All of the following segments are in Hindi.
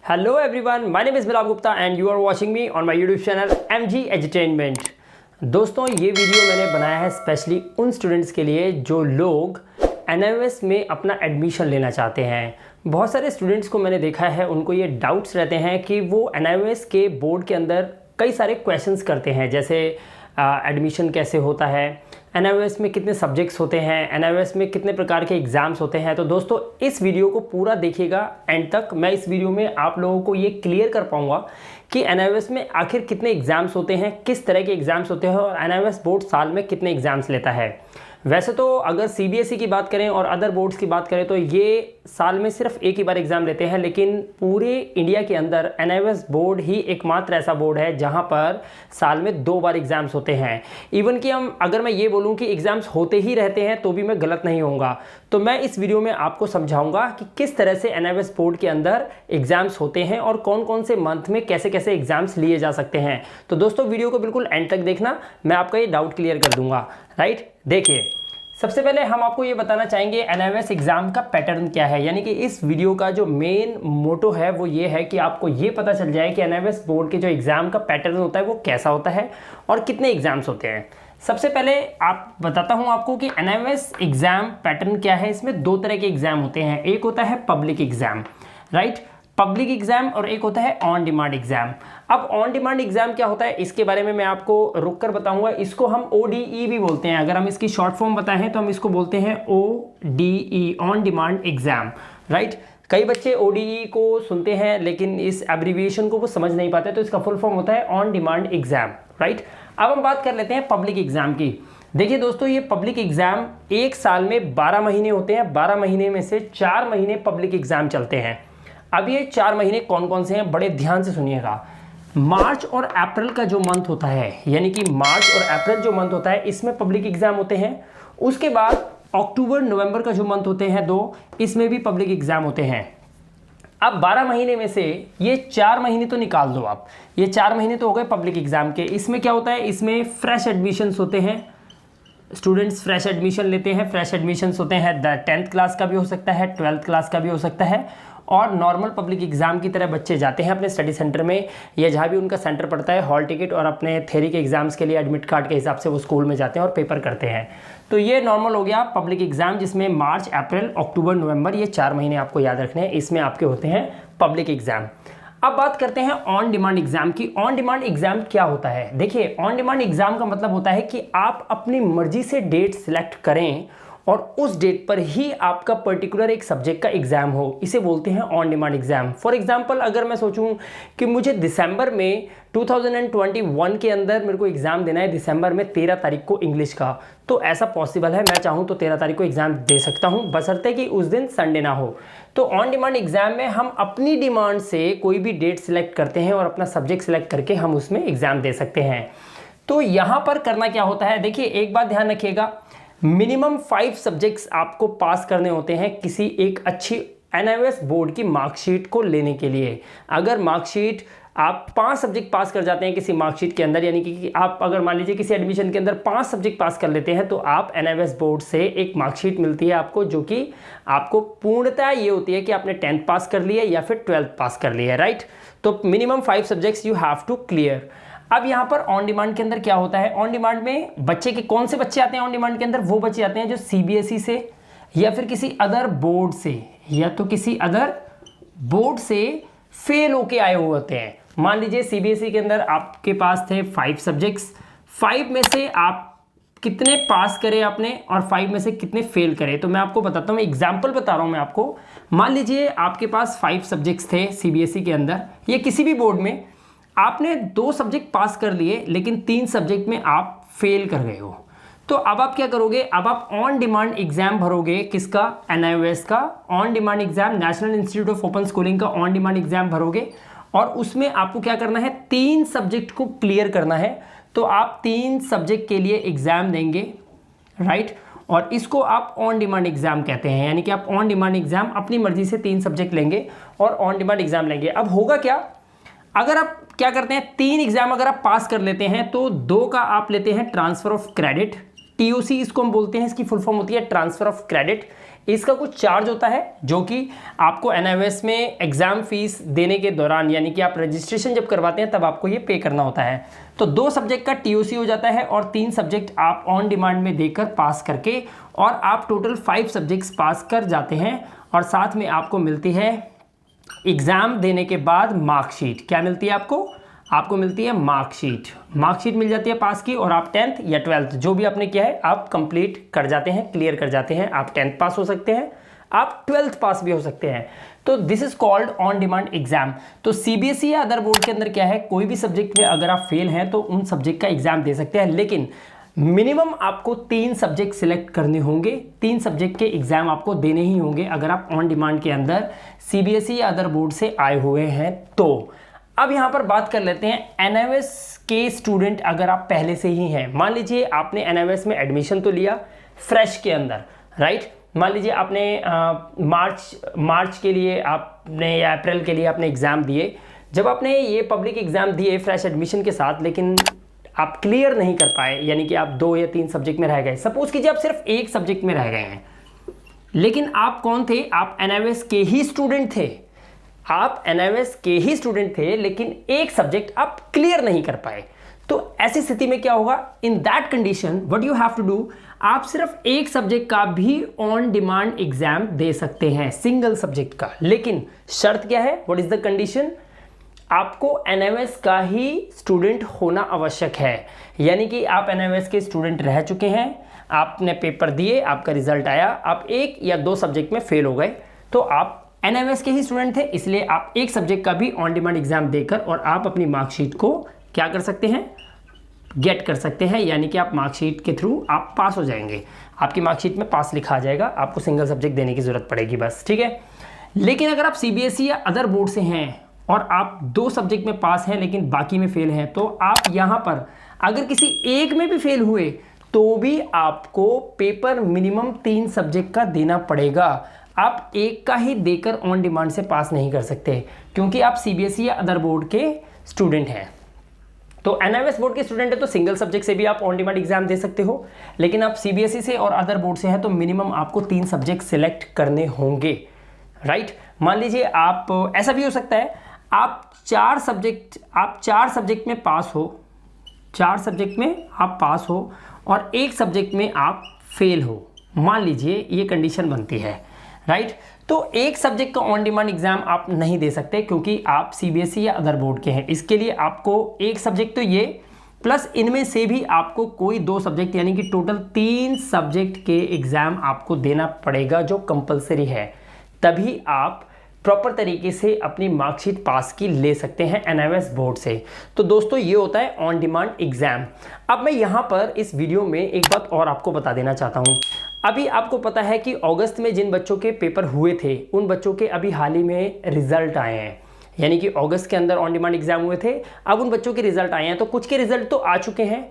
Hello everyone, my name is Bilal Gupta and you are watching me on my YouTube channel MG Entertainment। दोस्तों ये वीडियो मैंने बनाया है स्पेशली उन स्टूडेंट्स के लिए जो लोग NIOS में अपना एडमिशन लेना चाहते हैं। बहुत सारे स्टूडेंट्स को मैंने देखा है, उनको ये डाउट्स रहते हैं कि वो NIOS के बोर्ड के अंदर कई सारे क्वेश्चंस करते हैं, जैसे एडमिशन कैसे होता है, NIOS में कितने सब्जेक्ट्स होते हैं, NIOS में कितने प्रकार के एग्ज़ाम्स होते हैं। तो दोस्तों इस वीडियो को पूरा देखिएगा एंड तक। मैं इस वीडियो में आप लोगों को ये क्लियर कर पाऊँगा कि NIOS में आखिर कितने एग्ज़ाम्स होते हैं, किस तरह के एग्ज़ाम्स होते हैं और NIOS बोर्ड साल में कितने एग्ज़ाम्स लेता है। वैसे तो अगर CBSE की बात करें और अदर बोर्ड्स की बात करें तो ये साल में सिर्फ एक ही बार एग्ज़ाम लेते हैं, लेकिन पूरे इंडिया के अंदर NIOS बोर्ड ही एकमात्र ऐसा बोर्ड है जहां पर साल में 2 बार एग्ज़ाम्स होते हैं। इवन कि अगर मैं ये बोलूं कि एग्ज़ाम्स होते ही रहते हैं तो भी मैं गलत नहीं होऊंगा। तो मैं इस वीडियो में आपको समझाऊंगा कि किस तरह से NIOS बोर्ड के अंदर एग्ज़ाम्स होते हैं और कौन कौन से मंथ में कैसे कैसे एग्ज़ाम्स लिए जा सकते हैं। तो दोस्तों वीडियो को बिल्कुल एंड तक देखना, मैं आपका ये डाउट क्लियर कर दूंगा। राइट, देखिए सबसे पहले हम आपको ये बताना चाहेंगे NIOS एग्ज़ाम का पैटर्न क्या है। यानी कि इस वीडियो का जो मेन मोटो है वो ये है कि आपको ये पता चल जाए कि NIOS बोर्ड के जो एग्ज़ाम का पैटर्न होता है वो कैसा होता है और कितने एग्ज़ाम्स होते हैं। सबसे पहले आप बताता हूँ आपको कि NIOS एग्ज़ाम पैटर्न क्या है। इसमें 2 तरह के एग्ज़ाम होते हैं, एक होता है public exam, right, public exam, और एक होता है ऑन डिमांड एग्जाम। अब ऑन डिमांड एग्जाम क्या होता है इसके बारे में मैं आपको रुक कर बताऊंगा। इसको हम ODE भी बोलते हैं, अगर हम इसकी शॉर्ट फॉर्म बताएं तो हम इसको बोलते हैं ODE, on demand exam, right. कई बच्चे ODE को सुनते हैं लेकिन इस एब्रीविएशन को वो समझ नहीं पाते, तो इसका फुल फॉर्म होता है ऑन डिमांड एग्जाम, राइट। अब हम बात कर लेते हैं पब्लिक एग्जाम की। देखिए दोस्तों, ये पब्लिक एग्जाम एक साल में 12 महीने होते हैं। 12 महीने में से 4 महीने पब्लिक एग्जाम चलते हैं। अब ये 4 महीने कौन कौन से हैं, बड़े ध्यान से सुनिएगा। मार्च और अप्रैल का जो मंथ होता है, यानी कि मार्च और अप्रैल जो मंथ होता है, इसमें पब्लिक एग्जाम होते हैं। उसके बाद अक्टूबर नवंबर का जो मंथ होते हैं 2, इसमें भी पब्लिक एग्जाम होते हैं। अब 12 महीने में से ये 4 महीने तो निकाल दो आप, ये 4 महीने तो हो गए पब्लिक एग्जाम के। इसमें क्या होता है, इसमें फ्रेश एडमिशन्स होते हैं, स्टूडेंट्स फ्रेश एडमिशन लेते हैं। फ्रेश एडमिशन्स होते हैं 10th क्लास का भी हो सकता है, 12th क्लास का भी हो सकता है, और नॉर्मल पब्लिक एग्जाम की तरह बच्चे जाते हैं अपने स्टडी सेंटर में या जहाँ भी उनका सेंटर पड़ता है, हॉल टिकट और अपने थ्योरी के एग्जाम्स के लिए एडमिट कार्ड के हिसाब से वो स्कूल में जाते हैं और पेपर करते हैं। तो ये नॉर्मल हो गया पब्लिक एग्जाम, जिसमें मार्च, अप्रैल, अक्टूबर, नवंबर, ये 4 महीने आपको याद रखने हैं, इसमें आपके होते हैं पब्लिक एग्जाम। अब बात करते हैं ऑन डिमांड एग्जाम की। ऑन डिमांड एग्जाम क्या होता है? देखिए, ऑन डिमांड एग्जाम का मतलब होता है कि आप अपनी मर्जी से डेट सिलेक्ट करें और उस डेट पर ही आपका पर्टिकुलर एक सब्जेक्ट का एग्जाम हो, इसे बोलते हैं on demand exam. For example, अगर मैं सोचूं कि मुझे दिसंबर में 2021 के अंदर मेरे को एग्जाम देना है, दिसंबर में 13 तारीख को इंग्लिश का, तो ऐसा पॉसिबल है। मैं चाहूँ तो 13 तारीख को एग्जाम दे सकता हूँ, बशर्ते कि उस दिन संडे ना हो। तो ऑन डिमांड एग्जाम में हम अपनी डिमांड से कोई भी डेट सिलेक्ट करते हैं और अपना सब्जेक्ट सिलेक्ट करके हम उसमें एग्जाम दे सकते हैं। तो यहाँ पर करना क्या होता है, देखिए एक बात ध्यान रखिएगा, मिनिमम 5 सब्जेक्ट्स आपको पास करने होते हैं किसी एक अच्छी NIOS बोर्ड की मार्कशीट को लेने के लिए। अगर मार्कशीट आप 5 सब्जेक्ट पास कर जाते हैं किसी मार्कशीट के अंदर, यानी कि आप अगर मान लीजिए किसी एडमिशन के अंदर 5 सब्जेक्ट पास कर लेते हैं, तो आप NIOS बोर्ड से एक मार्कशीट मिलती है आपको, जो कि आपको पूर्णतः ये होती है कि आपने 10th पास कर लिया या फिर 12th पास कर लिया, राइट। तो minimum 5 subjects you have to clear. अब यहाँ पर ऑन डिमांड के अंदर क्या होता है, ऑन डिमांड में बच्चे के कौन से बच्चे आते हैं ऑन डिमांड के अंदर? वो बच्चे आते हैं जो CBSE से या फिर किसी अदर बोर्ड से, या तो किसी अदर बोर्ड से फेल होके आए हुए होते हैं। मान लीजिए CBSE के अंदर आपके पास थे 5 सब्जेक्ट्स, 5 में से आप कितने पास करे आपने और 5 में से कितने फेल करे। तो मैं आपको बताता हूँ, एग्जाम्पल बता रहा हूँ मैं आपको। मान लीजिए आपके पास 5 सब्जेक्ट्स थे CBSE के अंदर या किसी भी बोर्ड में, आपने 2 सब्जेक्ट पास कर लिए लेकिन 3 सब्जेक्ट में आप फेल कर गए हो। तो अब आप क्या करोगे, अब आप ऑन डिमांड एग्जाम भरोगे। किसका? NIOS का on demand exam, national institute of open schooling का ऑन डिमांड एग्जाम भरोगे, और उसमें आपको क्या करना है, 3 सब्जेक्ट को क्लियर करना है। तो आप 3 सब्जेक्ट के लिए एग्जाम देंगे, राइट, और इसको आप ऑन डिमांड एग्जाम कहते हैं। यानी कि आप ऑन डिमांड एग्जाम अपनी मर्जी से 3 सब्जेक्ट लेंगे और ऑन डिमांड एग्जाम लेंगे। अब होगा क्या, अगर आप क्या करते हैं, 3 एग्जाम अगर आप पास कर लेते हैं तो 2 का आप लेते हैं ट्रांसफर ऑफ क्रेडिट, TOC इसको हम बोलते हैं, इसकी फुल फॉर्म होती है ट्रांसफर ऑफ क्रेडिट। इसका कुछ चार्ज होता है जो कि आपको NIOS में एग्ज़ाम फीस देने के दौरान, यानी कि आप रजिस्ट्रेशन जब करवाते हैं तब आपको ये पे करना होता है। तो 2 सब्जेक्ट का TOC हो जाता है और 3 सब्जेक्ट आप ऑन डिमांड में देकर पास करके, और आप टोटल 5 सब्जेक्ट्स पास कर जाते हैं। और साथ में आपको मिलती है एग्ज़ाम देने के बाद मार्कशीट। क्या मिलती है आपको? आपको मिलती है मार्कशीट। मार्कशीट मिल जाती है पास की, और आप 10th या 12th जो भी आपने किया है आप कंप्लीट कर जाते हैं, क्लियर कर जाते हैं। आप 10th पास हो सकते हैं, आप 12th पास भी हो सकते हैं। तो this is called on demand exam. तो CBSE या अदर बोर्ड के अंदर क्या है, कोई भी सब्जेक्ट में अगर आप फेल हैं तो उन सब्जेक्ट का एग्जाम दे सकते हैं, लेकिन मिनिमम आपको 3 सब्जेक्ट सिलेक्ट करने होंगे, 3 सब्जेक्ट के एग्जाम आपको देने ही होंगे अगर आप ऑन डिमांड के अंदर CBSE या अदर बोर्ड से आए हुए हैं। तो अब यहाँ पर बात कर लेते हैं NIOS के स्टूडेंट अगर आप पहले से ही हैं। मान लीजिए आपने NIOS में एडमिशन तो लिया फ्रेश के अंदर, राइट। मान लीजिए आपने मार्च के लिए आपने या अप्रैल के लिए आपने एग्ज़ाम दिए। जब आपने ये पब्लिक एग्ज़ाम दिए फ्रेश एडमिशन के साथ, लेकिन आप क्लियर नहीं कर पाए, यानी कि आप 2 या 3 सब्जेक्ट में रह गए। सपोज कीजिए आप सिर्फ 1 सब्जेक्ट में रह गए हैं, लेकिन आप कौन थे? आप NIOS के ही स्टूडेंट थे। आप NIOS के ही स्टूडेंट थे, लेकिन 1 सब्जेक्ट आप क्लियर नहीं कर पाए। तो ऐसी स्थिति में क्या होगा? In that condition what you have to do, आप सिर्फ 1 सब्जेक्ट का भी ऑन डिमांड एग्जाम दे सकते हैं, सिंगल सब्जेक्ट का। लेकिन शर्त क्या है? What is the condition? आपको NIOS का ही स्टूडेंट होना आवश्यक है। यानी कि आप NIOS के स्टूडेंट रह चुके हैं, आपने पेपर दिए, आपका रिजल्ट आया, आप 1 या 2 सब्जेक्ट में फेल हो गए, तो आप NIOS के ही स्टूडेंट थे, इसलिए आप 1 सब्जेक्ट का भी ऑन डिमांड एग्जाम देकर और आप अपनी मार्कशीट को क्या कर सकते हैं? गेट कर सकते हैं। यानी कि आप मार्कशीट के थ्रू आप पास हो जाएंगे, आपकी मार्कशीट में पास लिखा आ जाएगा, आपको सिंगल सब्जेक्ट देने की जरूरत पड़ेगी बस, ठीक है। लेकिन अगर आप CBSE या अदर बोर्ड से हैं और आप 2 सब्जेक्ट में पास हैं लेकिन बाकी में फेल हैं, तो आप यहाँ पर अगर किसी एक में भी फेल हुए तो भी आपको पेपर मिनिमम 3 सब्जेक्ट का देना पड़ेगा। आप 1 का ही देकर ऑन डिमांड से पास नहीं कर सकते, क्योंकि आप CBSE या अदर बोर्ड के स्टूडेंट हैं। तो NIOS बोर्ड के स्टूडेंट है तो सिंगल सब्जेक्ट से भी आप ऑन डिमांड एग्जाम दे सकते हो, लेकिन आप CBSE से और अदर बोर्ड से हैं तो मिनिमम आपको 3 सब्जेक्ट सिलेक्ट करने होंगे, राइट। मान लीजिए आप, ऐसा भी हो सकता है आप 4 सब्जेक्ट में पास हो, 4 सब्जेक्ट में आप पास हो और 1 सब्जेक्ट में आप फेल हो। मान लीजिए ये कंडीशन बनती है, राइट। तो 1 सब्जेक्ट का ऑन डिमांड एग्जाम आप नहीं दे सकते क्योंकि आप CBSE या अदर बोर्ड के हैं। इसके लिए आपको 1 सब्जेक्ट तो ये, प्लस इनमें से भी आपको कोई 2 सब्जेक्ट, यानी कि टोटल 3 सब्जेक्ट के एग्जाम आपको देना पड़ेगा, जो कंपलसरी है। तभी आप प्रॉपर तरीके से अपनी मार्कशीट पास की ले सकते हैं NIOS बोर्ड से। तो दोस्तों ये होता है ऑन डिमांड एग्जाम। अब मैं यहाँ पर इस वीडियो में एक बात और आपको बता देना चाहता हूँ। अभी आपको पता है कि अगस्त में जिन बच्चों के पेपर हुए थे उन बच्चों के अभी हाल ही में रिजल्ट आए हैं, यानी कि अगस्त के अंदर ऑन डिमांड एग्जाम हुए थे, अब उन बच्चों के रिजल्ट आए हैं। तो कुछ के रिजल्ट तो आ चुके हैं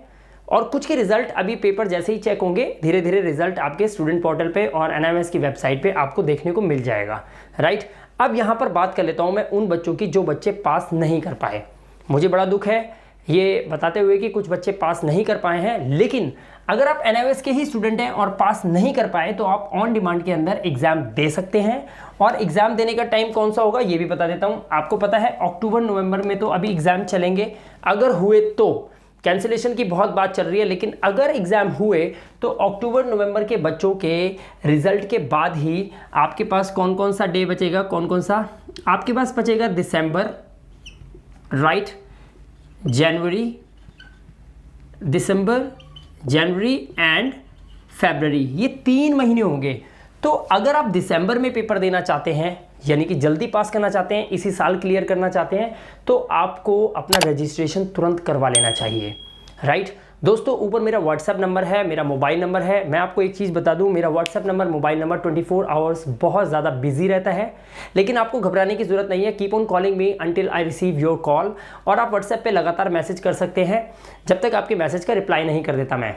और कुछ के रिजल्ट अभी पेपर जैसे ही चेक होंगे, धीरे धीरे रिजल्ट आपके स्टूडेंट पोर्टल पे और NIOS की वेबसाइट पे आपको देखने को मिल जाएगा, राइट। अब यहाँ पर बात कर लेता हूँ मैं उन बच्चों की जो बच्चे पास नहीं कर पाए। मुझे बड़ा दुख है ये बताते हुए कि कुछ बच्चे पास नहीं कर पाए हैं, लेकिन अगर आप NIOS के ही स्टूडेंट हैं और पास नहीं कर पाए तो आप ऑन डिमांड के अंदर एग्जाम दे सकते हैं। और एग्जाम देने का टाइम कौन सा होगा ये भी बता देता हूँ। आपको पता है अक्टूबर नवंबर में तो अभी एग्जाम चलेंगे, अगर हुए तो। कैंसिलेशन की बहुत बात चल रही है, लेकिन अगर एग्जाम हुए तो अक्टूबर नवंबर के बच्चों के रिजल्ट के बाद ही आपके पास कौन कौन सा डे बचेगा, कौन कौन सा आपके पास बचेगा? दिसंबर, राइट, जनवरी एंड फरवरी, ये 3 महीने होंगे। तो अगर आप दिसंबर में पेपर देना चाहते हैं, यानी कि जल्दी पास करना चाहते हैं, इसी साल क्लियर करना चाहते हैं, तो आपको अपना रजिस्ट्रेशन तुरंत करवा लेना चाहिए, राइट। दोस्तों ऊपर मेरा व्हाट्सएप नंबर है, मेरा मोबाइल नंबर है। मैं आपको एक चीज़ बता दूं, मेरा WhatsApp number, mobile number 24 hours बहुत ज़्यादा बिजी रहता है, लेकिन आपको घबराने की ज़रूरत नहीं है। Keep on calling me until I receive your call. और आप व्हाट्सएप पे लगातार मैसेज कर सकते हैं जब तक आपके मैसेज का रिप्लाई नहीं कर देता मैं।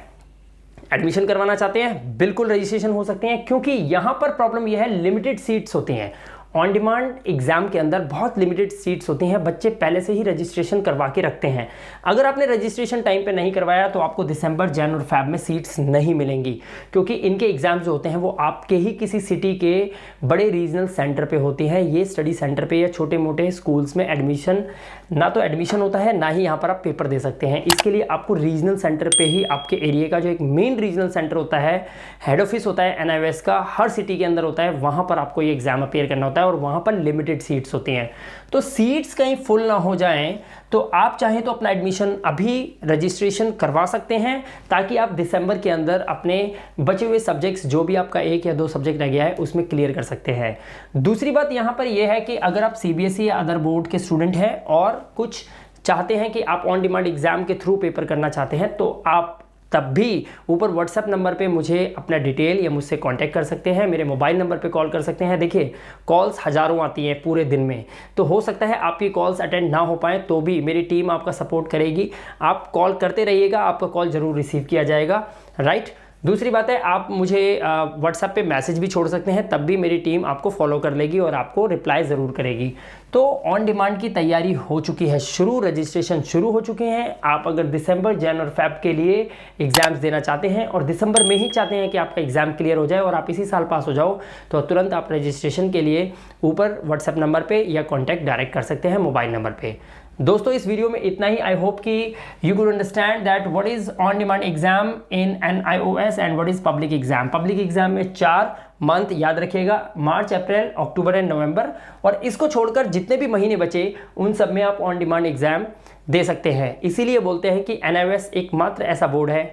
एडमिशन करवाना चाहते हैं, बिल्कुल रजिस्ट्रेशन हो सकते हैं, क्योंकि यहाँ पर प्रॉब्लम यह है लिमिटेड सीट्स होती हैं ऑन डिमांड एग्ज़ाम के अंदर बहुत लिमिटेड सीट्स होती हैं, बच्चे पहले से ही रजिस्ट्रेशन करवा के रखते हैं। अगर आपने रजिस्ट्रेशन टाइम पे नहीं करवाया तो आपको दिसंबर, जन और फेब में सीट्स नहीं मिलेंगी, क्योंकि इनके एग्ज़ाम जो होते हैं वो आपके ही किसी सिटी के बड़े रीजनल सेंटर पे होती हैं। ये स्टडी सेंटर पे या छोटे मोटे स्कूल्स में एडमिशन ना तो एडमिशन होता है, ना ही यहाँ पर आप पेपर दे सकते हैं। इसके लिए आपको रीजनल सेंटर पे ही आपके एरिया का जो एक मेन रीजनल सेंटर होता है, हेड ऑफिस होता है NIOS का, हर सिटी के अंदर होता है, वहाँ पर आपको ये एग्ज़ाम अपीयर करना होता है और वहाँ पर लिमिटेड सीट्स होती हैं। तो सीट्स कहीं फुल ना हो जाएं तो आप चाहें तो अपना एडमिशन अभी रजिस्ट्रेशन करवा सकते हैं, ताकि आप दिसंबर के अंदर अपने बचे हुए सब्जेक्ट्स, जो भी आपका 1 या 2 सब्जेक्ट रह गया है, उसमें क्लियर कर सकते हैं। दूसरी बात यहाँ पर यह है कि अगर आप CBSE या अदर बोर्ड के स्टूडेंट हैं और कुछ चाहते हैं कि आप ऑन डिमांड एग्ज़ाम के थ्रू पेपर करना चाहते हैं, तो आप तब भी ऊपर व्हाट्सएप नंबर पे मुझे अपना डिटेल या मुझसे कांटेक्ट कर सकते हैं, मेरे मोबाइल नंबर पे कॉल कर सकते हैं। देखिए, कॉल्स हज़ारों आती हैं पूरे दिन में, तो हो सकता है आपकी कॉल्स अटेंड ना हो पाए, तो भी मेरी टीम आपका सपोर्ट करेगी। आप कॉल करते रहिएगा, आपका कॉल ज़रूर रिसीव किया जाएगा, राइट। दूसरी बात है, आप मुझे व्हाट्सएप पे मैसेज भी छोड़ सकते हैं, तब भी मेरी टीम आपको फॉलो कर लेगी और आपको रिप्लाई ज़रूर करेगी। तो ऑन डिमांड की तैयारी हो चुकी है शुरू, रजिस्ट्रेशन शुरू हो चुके हैं। आप अगर दिसंबर, जन और फेब के लिए एग्ज़ाम्स देना चाहते हैं और दिसंबर में ही चाहते हैं कि आपका एग्ज़ाम क्लियर हो जाए और आप इसी साल पास हो जाओ, तो तुरंत आप रजिस्ट्रेशन के लिए ऊपर व्हाट्सएप नंबर पर या कॉन्टैक्ट डायरेक्ट कर सकते हैं मोबाइल नंबर पर। दोस्तों, इस वीडियो में इतना ही। आई होप कि you could understand that what is on demand exam in NIOS and what is public exam. Public exam में 4 मंथ याद रखिएगा, मार्च, अप्रैल, अक्टूबर एंड नवंबर, और इसको छोड़कर जितने भी महीने बचे उन सब में आप ऑन डिमांड एग्जाम दे सकते हैं। इसीलिए बोलते हैं कि NIOS एकमात्र ऐसा बोर्ड है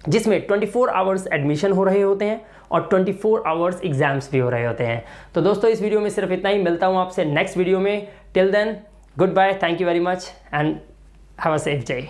जिसमें 24 आवर्स एडमिशन हो रहे होते हैं और 24 आवर्स एग्जाम्स भी हो रहे होते हैं। तो दोस्तों, इस वीडियो में सिर्फ इतना ही। मिलता हूँ आपसे नेक्स्ट वीडियो में। Till then, goodbye, thank you very much and have a safe day.